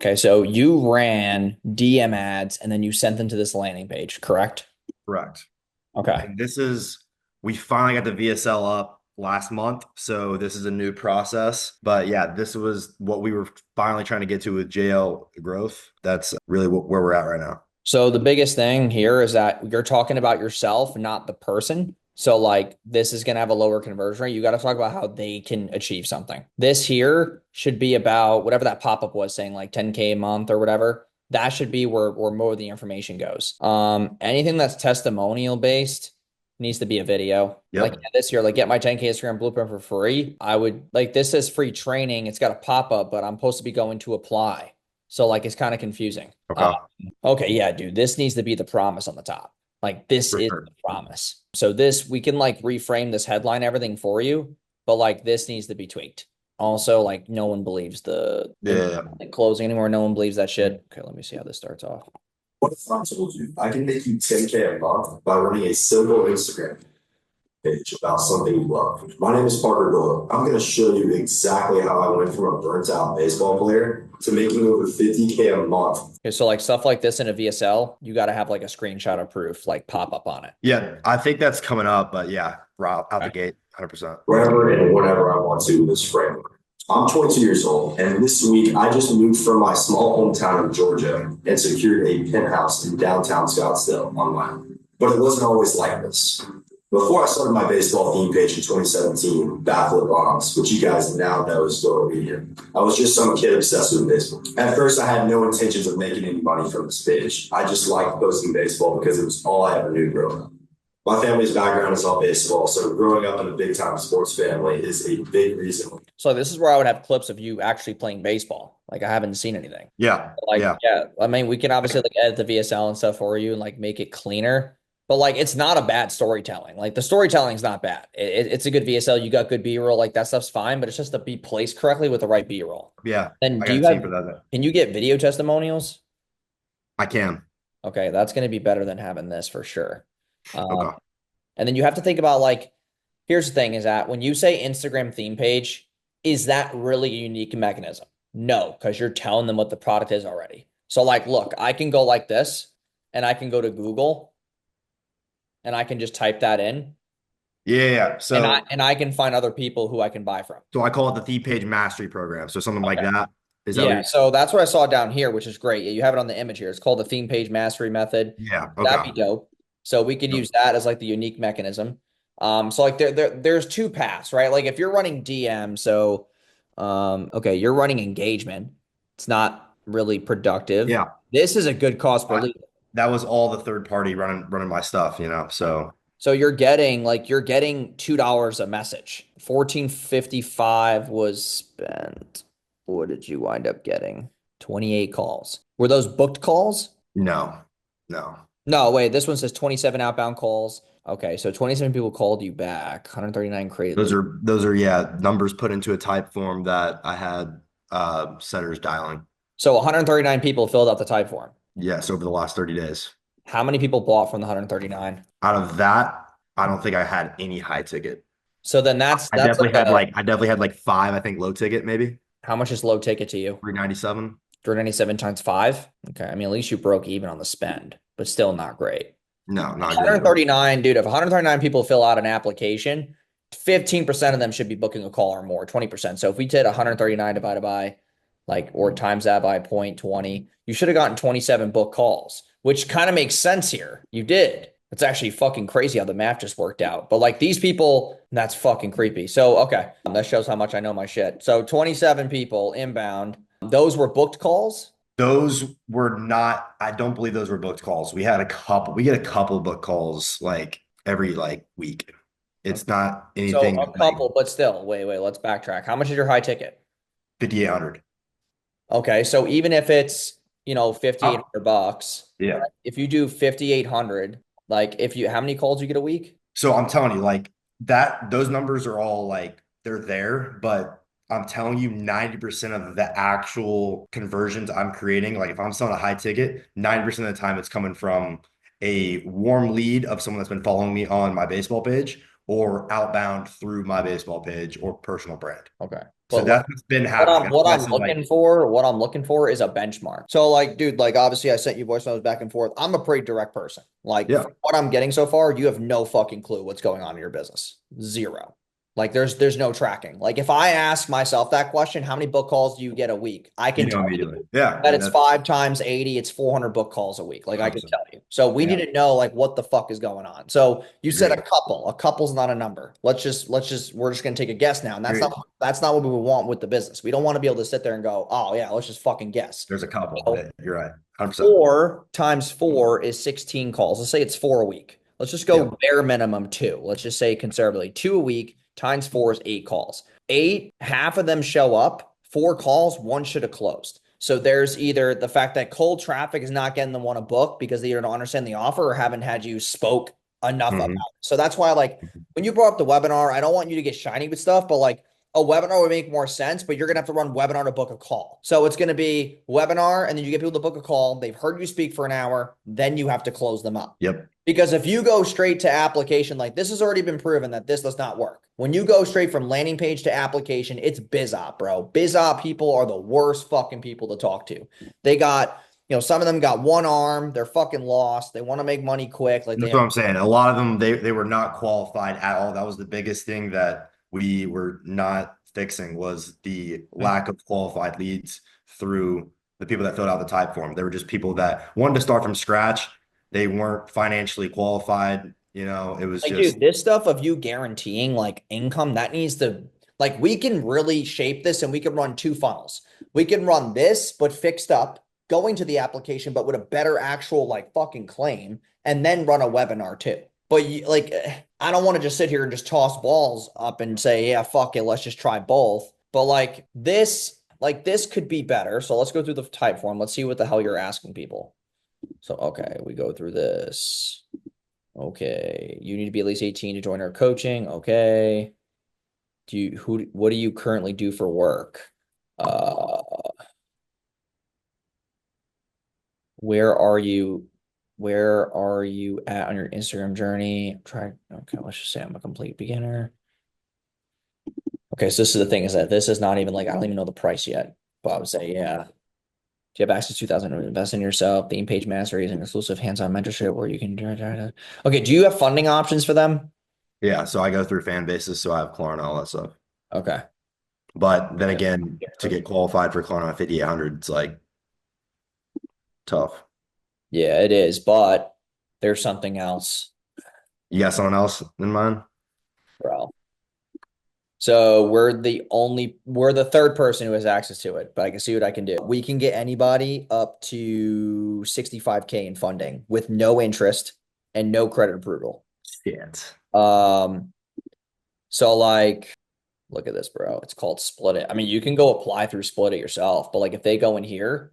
Okay, so you ran DM ads and then you sent them to this landing page, correct? Correct. Okay. And we finally got the VSL up last month. So this is a new process. But yeah, this was what we were finally trying to get to with JL growth. That's really where we're at right now. So the biggest thing here is that you're talking about yourself, not the person. So like this is going to have a lower conversion rate. You got to talk about how they can achieve something. This here should be about whatever that pop-up was saying, like 10K a month or whatever. That should be where more of the information goes. Anything that's testimonial based needs to be a video. Like Yep. this year, like get my 10K Instagram blueprint for free. I would like this says free training. It's got a pop-up, but I'm supposed to be going to apply. So like it's kind of confusing. Okay. Okay, yeah, dude, this needs to be the promise on the top. Like this For is sure. the promise. So this we can like reframe this headline, everything for you, but like this needs to be tweaked. Also, like no one believes Yeah. the closing anymore. No one believes that shit. Okay, let me see how this starts off. What if I told you I can make you 10K a month by running a simple Instagram page about something you love? My name is Parker Doyle. I'm going to show you exactly how I went from a burnt out baseball player to making over 50K a month. Okay, so like stuff like this in a VSL, you got to have like a screenshot of proof, like pop up on it. Yeah. I think that's coming up, but yeah, right out the Okay. gate, 100%. Wherever and whenever I want to with this framework. I'm 22 years old, and this week I just moved from my small hometown of Georgia and secured a penthouse in downtown Scottsdale online. But it wasn't always like this. Before I started my baseball theme page in 2017, Baffler Bombs, which you guys now know is social media, I was just some kid obsessed with baseball. At first, I had no intentions of making any money from this page. I just liked posting baseball because it was all I ever knew growing up. My family's background is all baseball, so growing up in a big time sports family is a big reason. So this is where I would have clips of you actually playing baseball. Like I haven't seen anything. Yeah. Like, Yeah. yeah, I mean, we can obviously like edit the VSL and stuff for you and like make it cleaner. But like, it's not a bad storytelling. Like the storytelling is not bad. It's a good VSL. You got good B-roll. Like that stuff's fine, but it's just to be placed correctly with the right B-roll. Yeah. Then I do got a you team have? for that. Can you get video testimonials? I can. Okay, that's going to be better than having this for sure. Um, Okay. and then you have to think about like, here's the thing: is that when you say Instagram theme page, is that really a unique mechanism? No, because you're telling them what the product is already. So like, look, I can go like this, and I can go to Google and I can just type that in Yeah. Yeah. and I can find other people who I can buy from. So I call it the Theme Page Mastery Program. So something like Okay. that. Is that what Yeah, you're? so that's what I saw down here, which is great. Yeah, you have it on the image here. It's called the theme page mastery method. Yeah. That'd Okay. be dope. So we could Yep. use that as like the unique mechanism. So like there's two paths, right? Like if you're running DM, so okay, you're running engagement. It's not really productive. Yeah. This is a good cost per I, lead. that was all the third party running my stuff. So So you're getting $2 a message. 14.55 was spent. What did you wind up getting? 28 calls. Were those booked calls? no, no. No, wait, this one says 27 outbound calls. Okay, so 27 people called you back, 139 created Those leads. are those are yeah, numbers put into a type form that I had setters dialing. So 139 people filled out the type form. Yes, over the last 30 days. How many people bought from the 139? Out of that, I don't think I had any high ticket. So then that's like a I definitely had like five, I think low ticket maybe. how much is low ticket to you? 397. 397 times five? Okay, I mean at least you broke even on the spend, but still not great. No, not good at all. 139, dude, if 139 people fill out an application, 15% of them should be booking a call or more, 20%. So if we did 139 divided by like or times that by 0.20, you should have gotten 27 book calls, which kind of makes sense here. You did. It's actually fucking crazy how the math just worked out. But like these people, that's fucking creepy. So okay, that shows how much I know my shit. So 27 people inbound. Those were booked calls. Those were not, I don't believe those were booked calls. We get a couple book calls like every like week. It's not So anything a like couple, but still, wait, let's backtrack. How much is your high ticket? 5,800. Okay, so even if it's, 5,800 Oh, bucks, yeah. right? If you do 5,800, like if you how many calls you get a week? So I'm telling you, like those numbers are all like they're there, but I'm telling you, 90% of the actual conversions I'm creating, like if I'm selling a high ticket, 90% of the time it's coming from a warm lead of someone that's been following me on my baseball page or outbound through my baseball page or personal brand. Okay. So But like, that's what's been happening. That's what why I I'm said like, looking for is a benchmark. So like, dude, like obviously I sent you voice notes back and forth. I'm a pretty direct person. Like yeah, from what I'm getting so far, you have no fucking clue what's going on in your business. Zero. Like there's no tracking. Like if I ask myself that question, how many book calls do you get a week? I you can know tell you immediately. Yeah, that and it's that's 5 times 80, it's 400 book calls a week. Like I can 100%. tell you. So we need Yeah, to know like what the fuck is going on. So you said agreed. a couple. A couple's not a number. We're just gonna take a guess now. And Agreed. that's not what we want with the business. We don't want to be able to sit there and go, oh yeah, let's just fucking guess. There's a couple. So Yeah, you're right. 100%. 4 times 4 is 16 calls. Let's say it's 4 a week. Let's just Yep. go bare minimum 2. Let's just say conservatively 2 a week times 4 is 8 calls. 8, half of them show up. 4 calls, one should have closed. So there's either the fact that cold traffic is not getting them on a book because they either don't understand the offer or haven't had you spoke enough about it. So that's why, like, when you brought up the webinar, I don't want you to get shiny with stuff, but like a webinar would make more sense, but you're going to have to run webinar to book a call. So it's going to be webinar, and then you get people to book a call. They've heard you speak for an hour. Then you have to close them up. Yep. Because if you go straight to application, like this has already been proven that this does not work. When you go straight from landing page to application, it's biz op, bro. Biz op people are the worst fucking people to talk to. They got, some of them got one arm. They're fucking lost. They want to make money quick. Like That's what I'm saying. A lot of them, they were not qualified at all. That was the biggest thing that we were not fixing was the lack of qualified leads through the people that filled out the type form. They were just people that wanted to start from scratch. They weren't financially qualified. It was Like, just, dude, this stuff of you guaranteeing like income, that needs to, like, we can really shape this and we can run 2 funnels. We can run this, but fixed up, going to the application, but with a better actual like fucking claim, and then run a webinar too. But I don't want to just sit here and just toss balls up and say, yeah, fuck it, let's just try both. But this could be better. So let's go through the type form. Let's see what the hell you're asking people. So, okay, we go through this. Okay, you need to be at least 18 to join our coaching. Okay. What do you currently do for work? Where are you at on your Instagram journey? Okay, let's just say I'm a complete beginner. Okay, so this is the thing, is that this is not even like, I don't even know the price yet, but I would say, yeah. Do you have access to 2,000 to invest in yourself? Theme page mastery is an exclusive hands-on mentorship where you can. Okay, do you have funding options for them? yeah. So I go through fan bases, so I have Klarna, all that stuff. Okay. But then again, to get qualified for Klarna 5,800, it's like tough. Yeah, it is, but there's something else, You got someone else in mind? bro. So we're the third person who has access to it, but I can see what I can do. We can get anybody up to 65K in funding with no interest and no credit approval. Shit. So like, look at this, bro. It's called Split It. I mean, you can go apply through Split It yourself, but like if they go in here,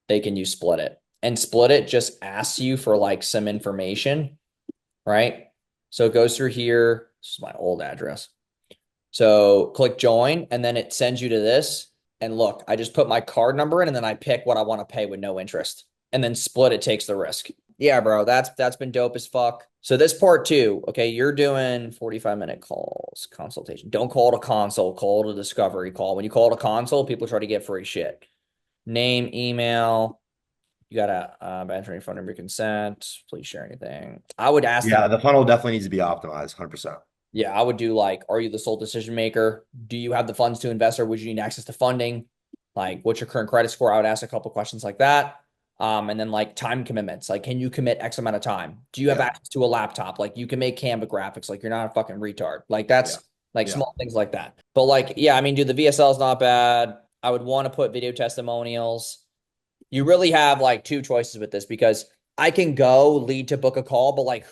they can use Split It. And Split It just asks you for like some information, right? So it goes through here. This is my old address. So click join, and then it sends you to this. And look, I just put my card number in, and then I pick what I want to pay with no interest. And then Split It takes the risk. Yeah, bro, that's been dope as fuck. So this part 2, okay, you're doing 45-minute calls, consultation. Don't call it a consult, call it a discovery call. When you call it a consult, people try to get free shit. Name, email. You gotta enter any phone number, consent. Please share anything. I would ask Yeah, them. the funnel definitely needs to be optimized, 100%. Yeah, I would do like, are you the sole decision maker? Do you have the funds to invest, or would you need access to funding? Like, what's your current credit score? I would ask a couple questions like that. And then like time commitments, like, can you commit X amount of time? Do you have access to a laptop? Like, you can make Canva graphics. Like, you're not a fucking retard. Like, that's like small things like that. But like, yeah, I mean, dude, the VSL is not bad. I would want to put video testimonials. You really have like 2 choices with this, because I can go lead to book a call, but like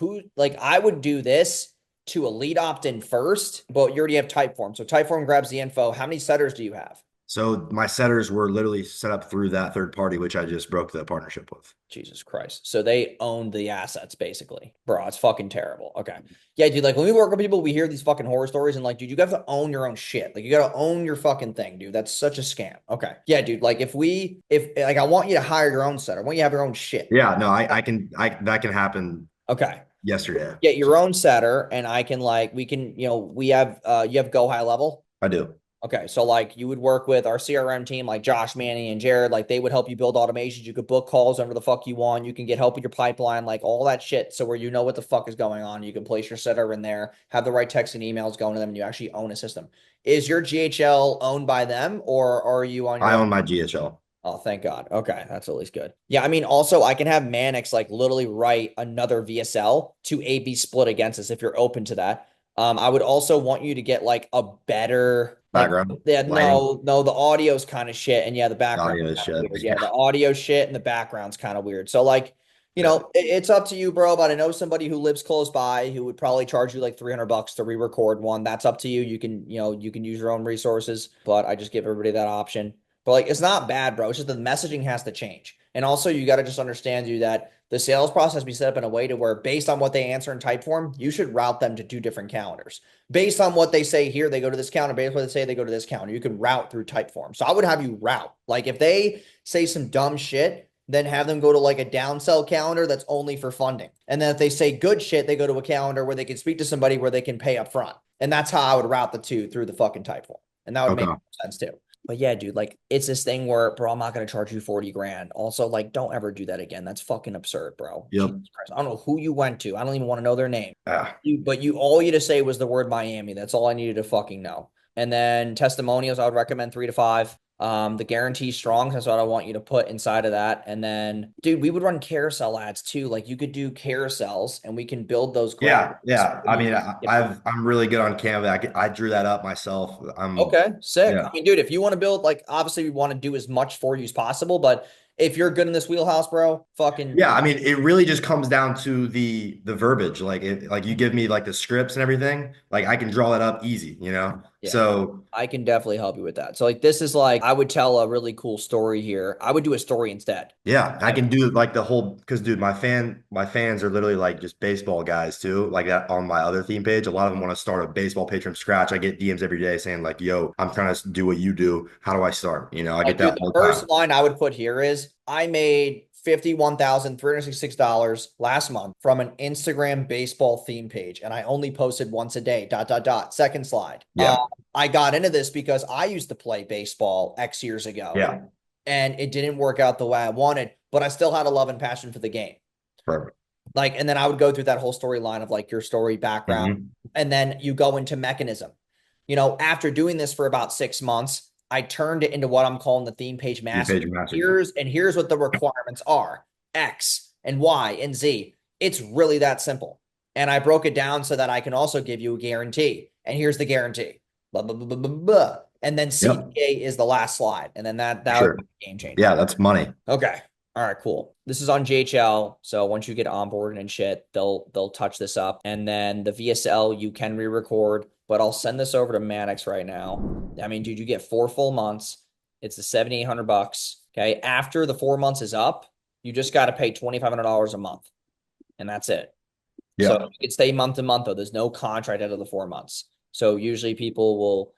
I would do this to a lead opt-in first, but you already have Typeform. So Typeform grabs the info. How many setters do you have? So my setters were literally set up through that third party, which I just broke the partnership with. Jesus Christ. So they own the assets basically. Bro, it's fucking terrible. Okay. Yeah, dude, like when we work with people, we hear these fucking horror stories, and like, dude, you have to own your own shit. Like, you got to own your fucking thing, dude. That's such a scam. Okay. Yeah, dude, like if I want you to hire your own setter. I want you to have your own shit. Yeah, no, that can happen. Okay. Yesterday. Get your own setter, and I can we have you have Go High Level. I do. Okay, so like you would work with our CRM team, like Josh, Manny, and Jared. Like they would help you build automations. You could book calls whenever the fuck you want. You can get help with your pipeline, like all that shit. So where you know what the fuck is going on, you can place your setter in there, have the right text and emails going to them, and you actually own a system. Is your GHL owned by them, or are you on your I own? own my GHL. Oh, thank God. Okay, that's at least good. Yeah, I mean, also I can have Mannix like literally write another VSL to A/B split against us if you're open to that. I would also want you to get like a better like Background, yeah, lighting, no, the audio's kind of shit, and yeah, the background audio kind of shit. weird. Yeah, Yeah. the audio shit and the background's kind of weird. So like, Yeah. it's up to you, bro. But I know somebody who lives close by who would probably charge you like $300 to re-record one. That's up to you. You can use your own resources, but I just give everybody that option. But like, it's not bad, bro. It's just the messaging has to change. And also, you got to just understand that the sales process be set up in a way to where, based on what they answer in type form, you should route them to 2 different calendars. Based on what they say here, they go to this calendar. Based on what they say, they go to this calendar. You can route through type form. So I would have you route. Like if they say some dumb shit, then have them go to like a downsell calendar that's only for funding. And then if they say good shit, they go to a calendar where they can speak to somebody where they can pay up front. And that's how I would route the two through the fucking type form. And that would make Okay. sense too. But yeah, dude, like it's this thing where, bro, I'm not gonna charge you 40 grand. Also, like, don't ever do that again. That's fucking absurd, bro. Yep. Jesus Christ. I don't know who you went to. I don't even want to know their name. Yeah. But all you to say was the word Miami. That's all I needed to fucking know. And then testimonials, I would recommend 3 to 5. The guarantee strong, that's what I want you to put inside of that. And then, dude, we would run carousel ads too. Like you could do carousels and we can build those Yeah. graphics. Yeah. I mean, I'm really good on Canva. I drew that up myself. Okay, sick. Yeah. I mean, dude, if you want to build, like, obviously we want to do as much for you as possible, but if you're good in this wheelhouse, bro, fucking Yeah, I mean, it really just comes down to the verbiage. Like you give me like the scripts and everything, like I can draw that up easy, you know? yeah, So I can definitely help you with that. So, like, this is like, I would tell a really cool story here. I would do a story instead. yeah, I can do like the whole because dude, my fans are literally like just baseball guys too. Like that on my other theme page. A lot of them want to start a baseball page from scratch. I get DMs every day saying, like, yo, I'm trying to do what you do. How do I start? You know, I get Like, dude, that the all the time. first line I would put here is I made $51,366 last month from an Instagram baseball theme page, and I only posted once a day. Dot dot dot. Second slide. Yeah. I got into this because I used to play baseball X years ago, Yeah. and it didn't work out the way I wanted, but I still had a love and passion for the game. Perfect. Like, and then I would go through that whole storyline of like your story background, Mhm. and then you go into mechanism. After doing this for about 6 months, I turned it into what I'm calling the theme page Theme master. page master. Here's what the requirements are: X and Y and Z. It's really that simple. And I broke it down so that I can also give you a guarantee. And here's the guarantee. Blah, blah, blah, blah, blah, blah. And then Yep. CPA is the last slide. And then that would Sure. be a game changer. Yeah, that's money. Okay. All right, cool. This is on JHL. So once you get onboarded and shit, they'll touch this up. And then the VSL you can re-record, but I'll send this over to Maddox right now. I mean, dude, you get 4 full months. It's the $7,800. Okay. After the 4 months is up, you just got to pay $2,500 a month. And that's it. Yeah. So you can stay month to month, though. There's no contract out of the 4 months. So usually people will,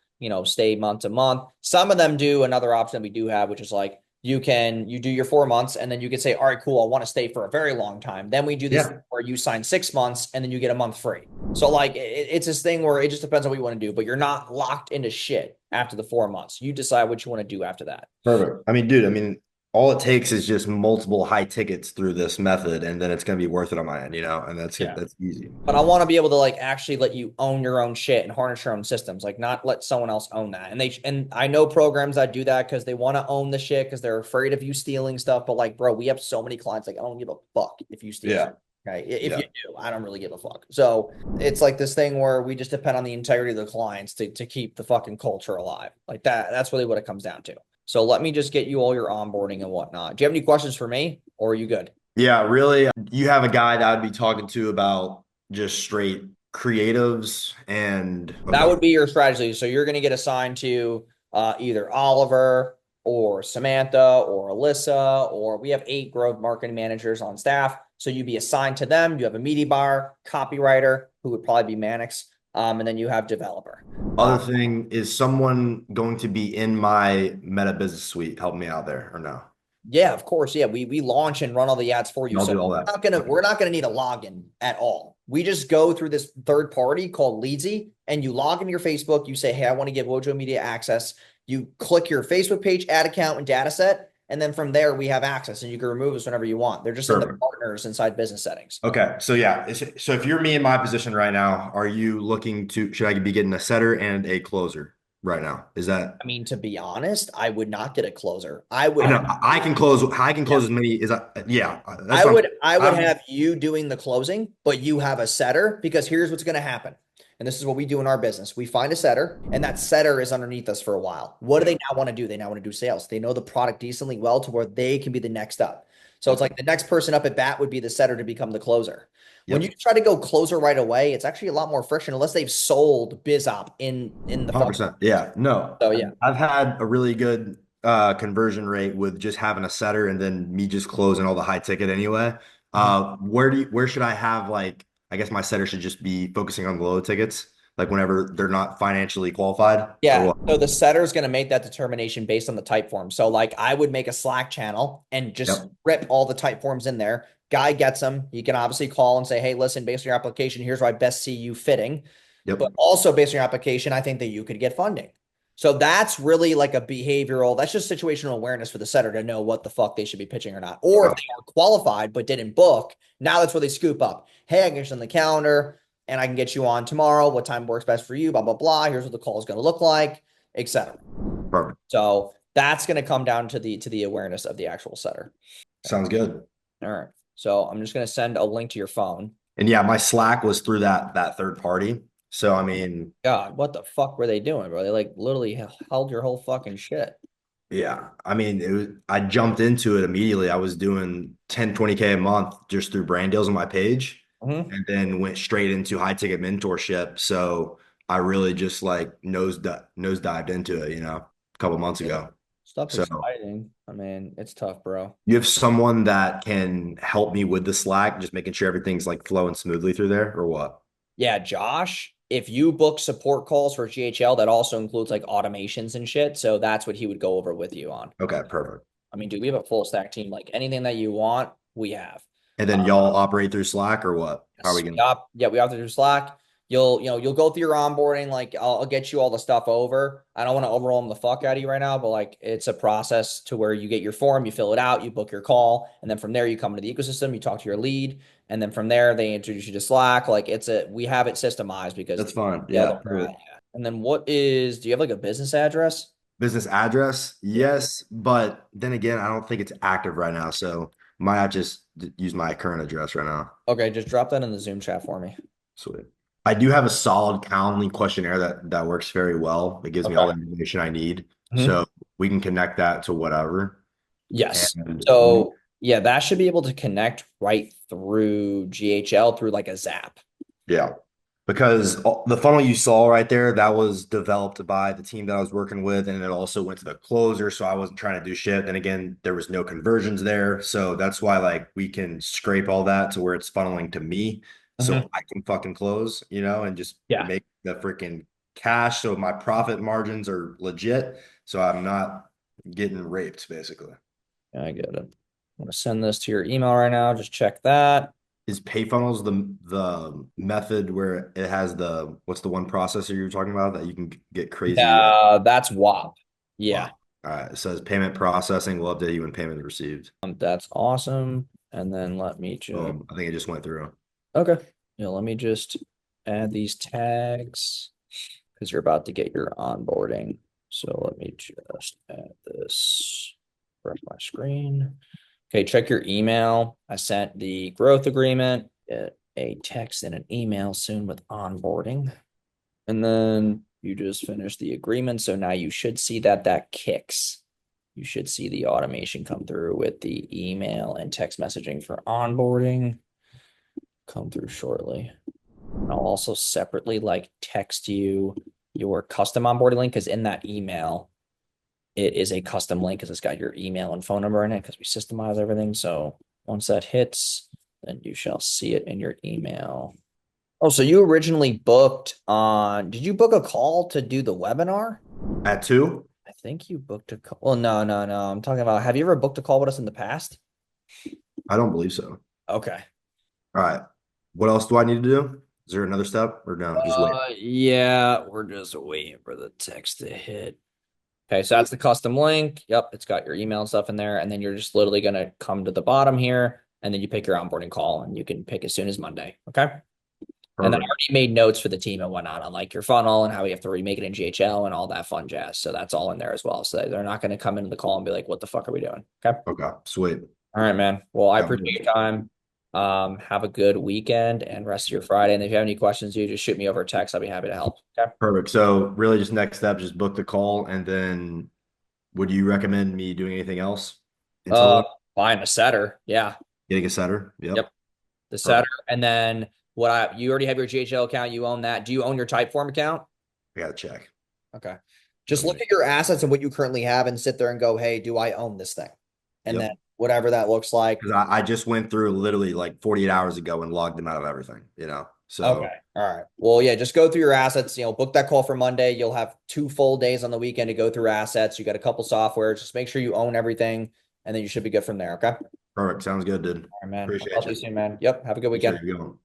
stay month to month. Some of them do another option that we do have, which is like you do your 4 months and then you can say, all right, cool, I want to stay for a very long time. Then we do this where you sign 6 months and then you get a month free. So like it's this thing where it just depends on what you want to do, but you're not locked into shit after the 4 months. You decide what you want to do after that. Perfect. I mean, dude, all it takes is just multiple high tickets through this method, and then it's going to be worth it on my end, and that's easy. But I want to be able to like actually let you own your own shit and harness your own systems, like not let someone else own that. And I know programs that do that because they want to own the shit because they're afraid of you stealing stuff. But like, bro, we have so many clients, like I don't give a fuck if you steal. Yeah. Okay. If you do, I don't really give a fuck. So it's like this thing where we just depend on the integrity of the clients to keep the fucking culture alive. Like that's really what it comes down to. So let me just get you all your onboarding and whatnot. Do you have any questions for me or are you good? Yeah, really. You have a guy that I'd be talking to about just straight creatives and That would be your strategy. So you're going to get assigned to either Oliver or Samantha or Alyssa, or we have 8 growth marketing managers on staff. So you'd be assigned to them. You have a media buyer, copywriter, who would probably be Mannix. And then you have developer. Other thing, is someone going to be in my Meta Business Suite helping me out there or no? Yeah, of course. Yeah, we launch and run all the ads for you. I'll So do all that. we're not gonna need a login at all. We just go through this third party called Leadsy, and you log into your Facebook. You say, hey, I want to give Wojo Media access. You click your Facebook page, ad account, and data set. And then from there, we have access and you can remove us whenever you want. They're just in the Perfect. partners inside business settings. Okay. So yeah. So if you're me in my position right now, are you looking to, should I be getting a setter and a closer right now? Is that, I mean, to be honest, I would not get a closer. I would I have, know I can close as many as yeah, that's what I would I'm, have you doing the closing, but you have a setter because here's what's going to happen. And this is what we do in our business. We find a setter and that setter is underneath us for a while. What do yeah. they now want to do? They now want to do sales. They know the product decently well to where they can be the next up. So it's Okay. like the next person up at bat would be the setter to become the closer. When you Yep. try to go closer right away, it's actually a lot more friction unless they've sold BizOp in the funnel. 100%. Yeah. No, So yeah. I've had a really good conversion rate with just having a setter and then me just closing all the high ticket anyway. Mhm. Where should I have like, I guess my setter should just be focusing on the low tickets, like whenever they're not financially qualified or Yeah. what? So the setter is going to make that determination based on the type form. So like I would make a Slack channel and just Yep. rip all the type forms in there. Guy gets them. You can obviously call and say, hey, listen, based on your application, here's where I best see you fitting. But Yep. also based on your application, I think that you could get funding. So that's really like a behavioral, that's just situational awareness for the setter to know what the fuck they should be pitching or not. Or if Yeah. they are qualified but didn't book, now that's where they scoop up. Hey, I can get you on the calendar and I can get you on tomorrow. What time works best for you? Blah, blah, blah. Here's what the call is going to look like, etc. Perfect. So that's going to come down to the awareness of the actual setter. Sounds good. All right. So I'm just going to send a link to your phone. And yeah, my Slack was through that third party. So I mean, God, what the fuck were they doing, bro? They like literally held your whole fucking shit. yeah, I mean, I jumped into it immediately. I was doing 10, 20K a month just through brand deals on my page Mhm. and then went straight into high ticket mentorship. So I really just like nosedived into it, a couple months ago. Stuff's So exciting. I mean, it's tough, bro. you have someone that can help me with the Slack, just making sure everything's like flowing smoothly through there or what? Yeah, Josh, if you book support calls for GHL, that also includes like automations and shit. So that's what he would go over with you on. Okay, perfect. I mean, dude, we have a full stack team. Like anything that you want, we have. And then y'all operate through Slack or what? How are we Yes. gonna? Yep. Yeah, we have to do Slack. You'll go through your onboarding. Like I'll get you all the stuff over. I don't want to overwhelm the fuck out of you right now, but like it's a process to where you get your form, you fill it out, you book your call, and then from there you come into the ecosystem, you talk to your lead, and then from there they introduce you to Slack. Like we have it systemized because That's fine. yeah, Yeah, perfect. and then do you have like a business address? Business address, Yeah. yes, but then again, I don't think it's active right now, so might have to just use my current address right now. Okay, just drop that in the Zoom chat for me. Sweet. I do have a solid Calendly questionnaire that works very well. It gives me all Okay. the information I need, Mhm. so we can connect that to whatever. Yes. And So yeah, that should be able to connect right through GHL through like a Zap. yeah, because the funnel you saw right there, that was developed by the team that I was working with, and it also went to the closer, so I wasn't trying to do shit. Then again, there was no conversions there, so that's why like we can scrape all that to where it's funneling to me, Mhm. so I can fucking close, and just Yeah, make the freaking cash, so my profit margins are legit, so I'm not getting raped basically. I get it. I'm gonna send this to your email right now. Just check that. Is PayFunnels the method where it has the what's the one processor you were talking about that you can get crazy? That's WAP. Yeah, Wow. All right. It says payment processing will update you when payment is received. that's awesome. And then let me just Boom. I think it just went through. okay. Yeah, let me just add these tags because you're about to get your onboarding. So let me just add this. Refresh my screen. Okay, check your email. I sent the growth agreement, a text and an email soon with onboarding. And then you just finish the agreement. So now you should see that kicks. You should see the automation come through with the email and text messaging for onboarding come through shortly. I'll also separately like text you your custom onboarding link because in that email, it is a custom link because it's got your email and phone number in it because we systemize everything. So once that hits, then you shall see it in your email. Oh, so you originally did you book a call to do the webinar? At two? I think you booked a call. Well, no, no, no. I'm talking about, have you ever booked a call with us in the past? I don't believe so. Okay. All right. What else do I need to do? Is there another step or no? Just wait. Yeah, we're just waiting for the text to hit. Okay, so that's the custom link. Yep, it's got your email and stuff in there. And then you're just literally gonna come to the bottom here, and then you pick your onboarding call, and you can pick as soon as Monday. Okay. And then I Perfect. already made notes for the team and whatnot on like your funnel and how we have to remake it in GHL and all that fun jazz. So that's all in there as well. So they're not going to come into the call and be like, what the fuck are we doing? Okay. Okay. Sweet. All right, man. Well, I Sounds appreciate good. your time. Have a good weekend and rest of your Friday. And if you have any questions, you just shoot me over a text. I'll be happy to help. Okay. Perfect. So really just next step, just book the call and then would you recommend me doing anything else until Uh, then? Buying a setter. Yeah. Getting a setter? Yep. Yep. The setter. Perfect. And then you already have your GHL account. You own that. Do you own your Typeform account? I gotta check. Okay. Just Let look me. at your assets and what you currently have and sit there and go, hey, do I own this thing? And then Yep. whatever that looks like. Because I just went through literally like 48 hours ago and logged them out of everything, you know? Okay. So All right. Well, yeah, just go through your assets, book that call for Monday. You'll have 2 full days on the weekend to go through assets. You got a couple softwares. Just make sure you own everything and then you should be good from there. Okay. All perfect. Sounds good, dude. right, man. I'll Appreciate talk to you you. soon, man. Yep. Have a good Make sure weekend. you're going.